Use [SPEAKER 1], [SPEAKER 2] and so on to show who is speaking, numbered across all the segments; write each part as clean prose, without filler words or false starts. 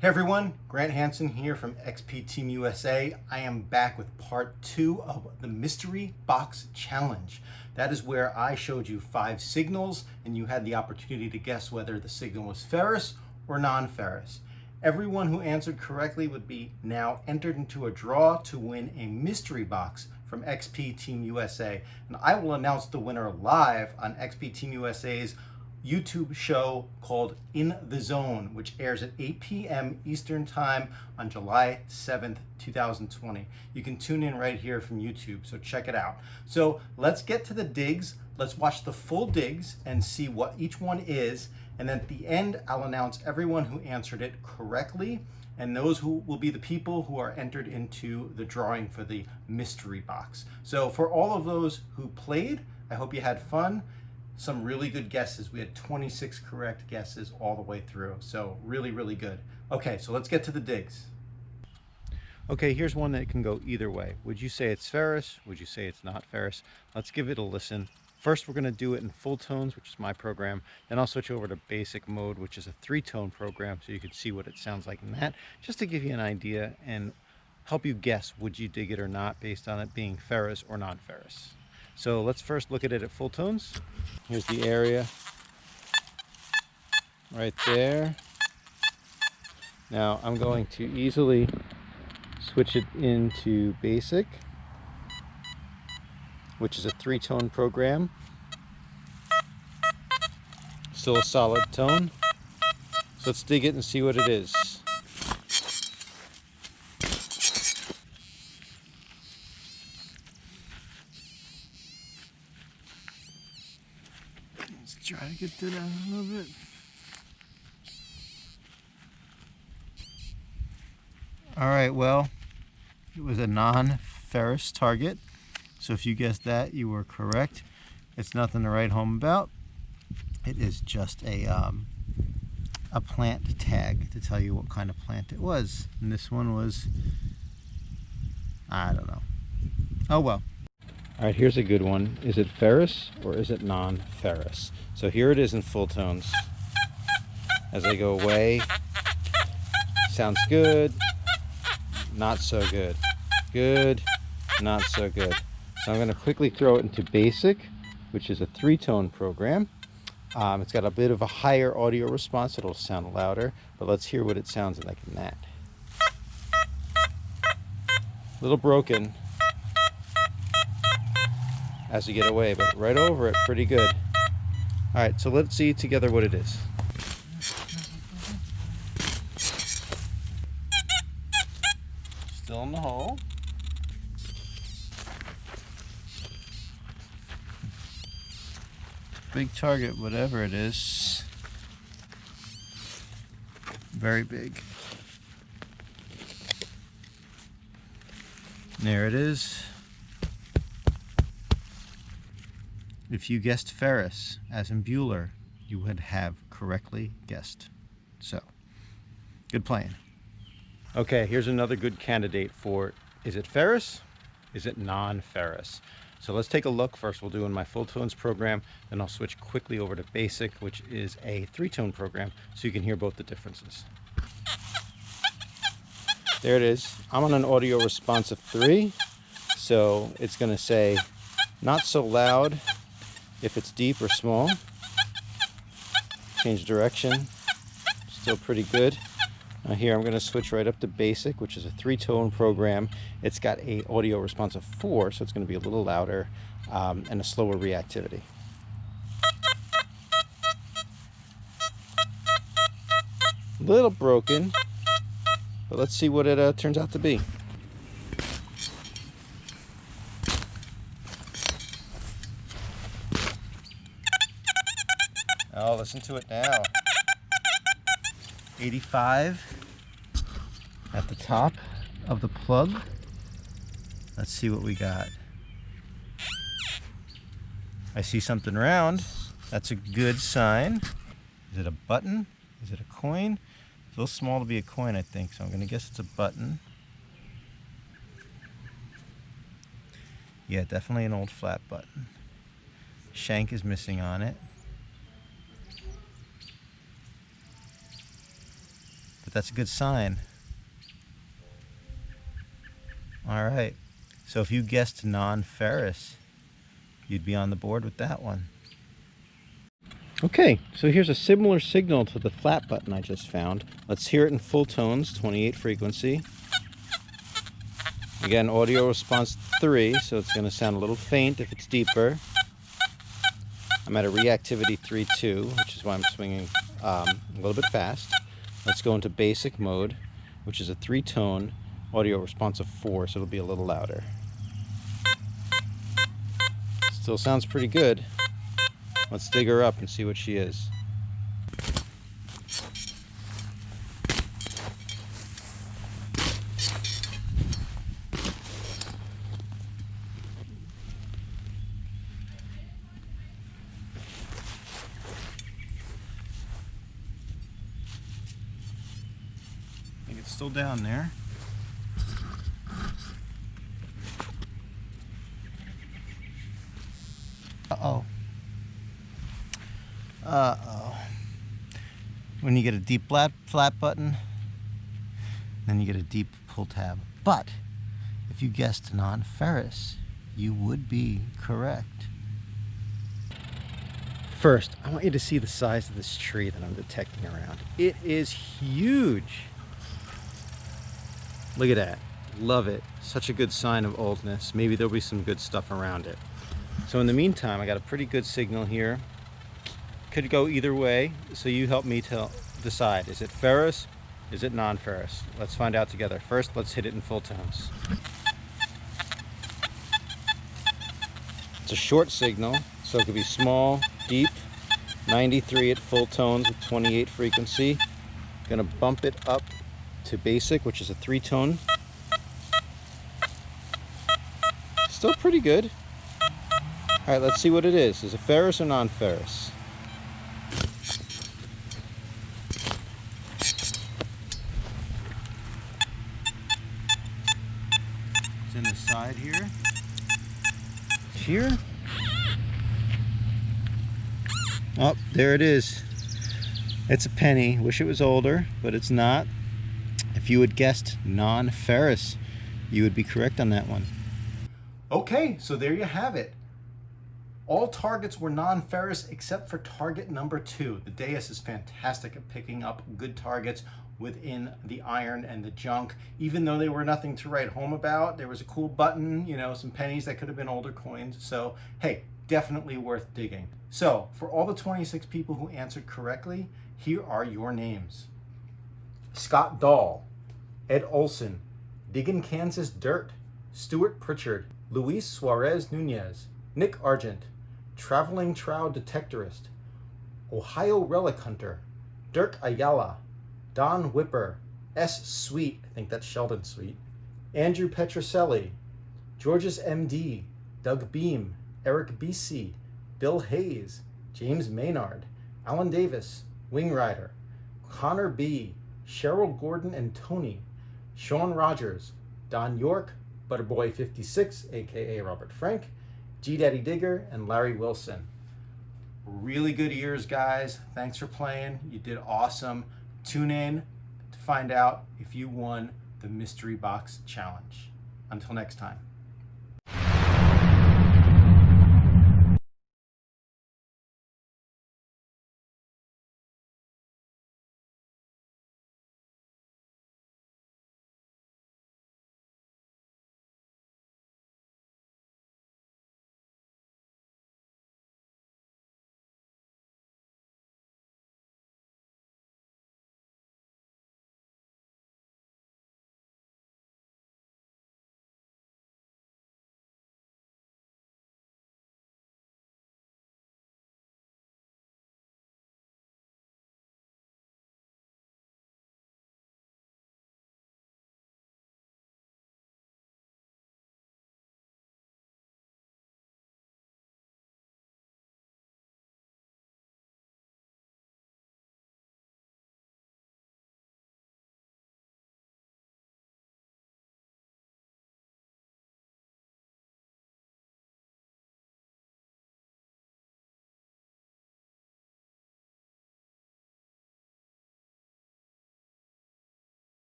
[SPEAKER 1] Hey everyone, Grant Hansen here from XP Team USA. I am back with part 2 of the Mystery Box Challenge. That is where I showed you 5 signals and you had the opportunity to guess whether the signal was ferrous or non-ferrous. Everyone who answered correctly would be now entered into a draw to win a mystery box from XP Team USA. And I will announce the winner live on XP Team USA's YouTube show called In the Zone, which airs at 8 p.m. Eastern Time on July 7th, 2020. You can tune in right here from YouTube, so check it out. So let's get to the digs. Let's watch the full digs and see what each one is. And then at the end, I'll announce everyone who answered it correctly and those who will be the people who are entered into the drawing for the mystery box. So for all of those who played, I hope you had fun. Some really good guesses. We had 26 correct guesses all the way through. So really, really good. Okay, so let's get to the digs. Okay, here's one that can go either way. Would you say it's ferrous? Would you say it's not ferrous? Let's give it a listen. First, we're gonna do it in full tones, which is my program. Then I'll switch over to basic mode, which is a 3-tone program, so you can see what it sounds like in that, just to give you an idea and help you guess, would you dig it or not, based on it being ferrous or non-ferrous. So let's first look at it at full tones. Here's the area right there. Now I'm going to easily switch it into basic, which is a 3-tone program. Still a solid tone. So let's dig it and see what it is. Let's try to get to that a little bit. All right, well, it was a non-ferrous target. So if you guessed that, you were correct. It's nothing to write home about. It is just a plant tag to tell you what kind of plant it was. And this one was, I don't know. Oh well. All right, here's a good one. Is it ferrous or is it non-ferrous? So here it is in full tones. As I go away, sounds good, not so good. Good, not so good. So I'm going to quickly throw it into basic, which is a 3-tone program. It's got a bit of a higher audio response. It'll sound louder, but let's hear what it sounds like in that. A little broken as you get away, but right over it, pretty good. All right, so let's see together what it is. Still in the hole. Big target, whatever it is. Very big. There it is. If you guessed ferrous, as in Bueller, you would have correctly guessed. So, good playing. Okay, here's another good candidate for, is it ferrous? Is it non-ferrous? So let's take a look. First we'll do in my full tones program, then I'll switch quickly over to basic, which is a 3-tone program, so you can hear both the differences. There it is. I'm on an audio response of 3, so it's going to say not so loud if it's deep or small. Change direction. Still pretty good. Now here I'm going to switch right up to basic, which is a 3-tone program. It's got a audio response of 4, so it's going to be a little louder and a slower reactivity. A little broken, but let's see what it turns out to be. Oh, listen to it now. 85 at the top of the plug. Let's see what we got. I see something round. That's a good sign. Is it a button? Is it a coin? It's a little small to be a coin, I think, so I'm going to guess it's a button. Yeah, definitely an old flat button. Shank is missing on it. but that's a good sign. All right. So if you guessed non-ferrous, you'd be on the board with that one. Okay, so here's a similar signal to the flat button I just found. Let's hear it in full tones, 28 frequency. Again, audio response 3, so it's going to sound a little faint if it's deeper. I'm at a reactivity 3.2, which is why I'm swinging a little bit fast. Let's go into basic mode, which is a 3-tone audio response of 4, so it'll be a little louder. Still sounds pretty good. Let's dig her up and see what she is. I think it's still down there. Uh-oh. Uh-oh. When you get a deep flat button, then you get a deep pull tab. But if you guessed non-ferrous, you would be correct. First, I want you to see the size of this tree that I'm detecting around. It is huge. Look at that. Love it. Such a good sign of oldness. Maybe there'll be some good stuff around it. So in the meantime, I got a pretty good signal here. Could go either way, so you help me to decide. Is it ferrous? Is it non-ferrous? Let's find out together. First, let's hit it in full tones. It's a short signal, so it could be small, deep, 93 at full tones with 28 frequency. Gonna bump it up to basic, which is a 3-tone. Still pretty good. All right, let's see what it is. Is it ferrous or non-ferrous? It's in the side here. Here. Oh, there it is. It's a penny. Wish it was older, but it's not. If you had guessed non-ferrous, you would be correct on that one. Okay, so there you have it. All targets were non-ferrous except for target number 2. The Deus is fantastic at picking up good targets within the iron and the junk. Even though they were nothing to write home about, there was a cool button, you know, some pennies that could have been older coins. So, hey, definitely worth digging. So, for all the 26 people who answered correctly, here are your names. Scott Dahl, Ed Olson, Diggin Kansas Dirt, Stuart Pritchard, Luis Suarez Nunez, Nick Argent, Traveling Trout Detectorist, Ohio Relic Hunter, Dirk Ayala, Don Whipper, S. Sweet, I think that's Sheldon Sweet, Andrew Petroselli, Georges MD, Doug Beam, Eric BC, Bill Hayes, James Maynard, Alan Davis, Wing Rider, Connor B, Cheryl Gordon and Tony, Sean Rogers, Don York, Butterboy 56, aka Robert Frank, G Daddy Digger, and Larry Wilson. Really good ears, guys. Thanks for playing. You did awesome. Tune in to find out if you won the Mystery Box Challenge. Until next time.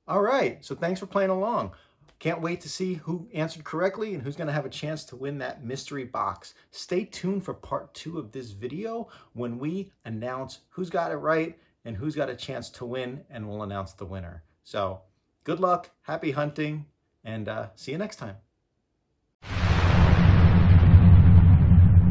[SPEAKER 1] All right, so thanks for playing along. Can't wait to see who answered correctly and who's going to have a chance to win that mystery box. Stay tuned for part 2 of this video when we announce who's got it right and who's got a chance to win, and we'll announce the winner. So good luck, happy hunting, and see you next time.